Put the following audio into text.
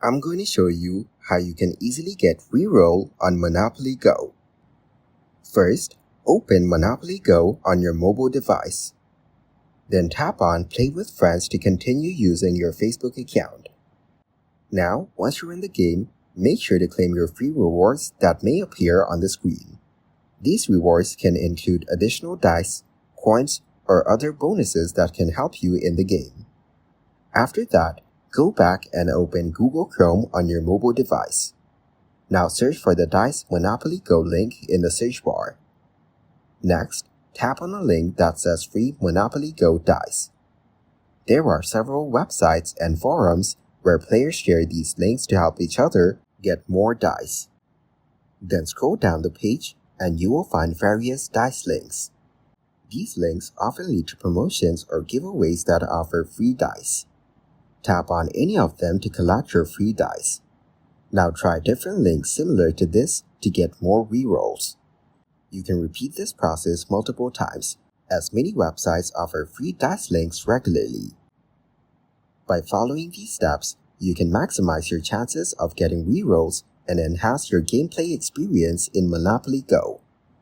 I'm going to show you how you can easily get Reroll on Monopoly Go. First, open Monopoly Go on your mobile device. Then tap on Play with Friends to continue using your Facebook account. Now, once you're in the game, make sure to claim your free rewards that may appear on the screen. These rewards can include additional dice, coins, or other bonuses that can help you in the game. After that, go back and open Google Chrome on your mobile device. Now search for the Dice Monopoly Go link in the search bar. Next, tap on a link that says Free Monopoly Go Dice. There are several websites and forums where players share these links to help each other get more dice. Then scroll down the page and you will find various dice links. These links often lead to promotions or giveaways that offer free dice. Tap on any of them to collect your free dice. Now try different links similar to this to get more rerolls. You can repeat this process multiple times, as many websites offer free dice links regularly. By following these steps, you can maximize your chances of getting rerolls and enhance your gameplay experience in Monopoly Go.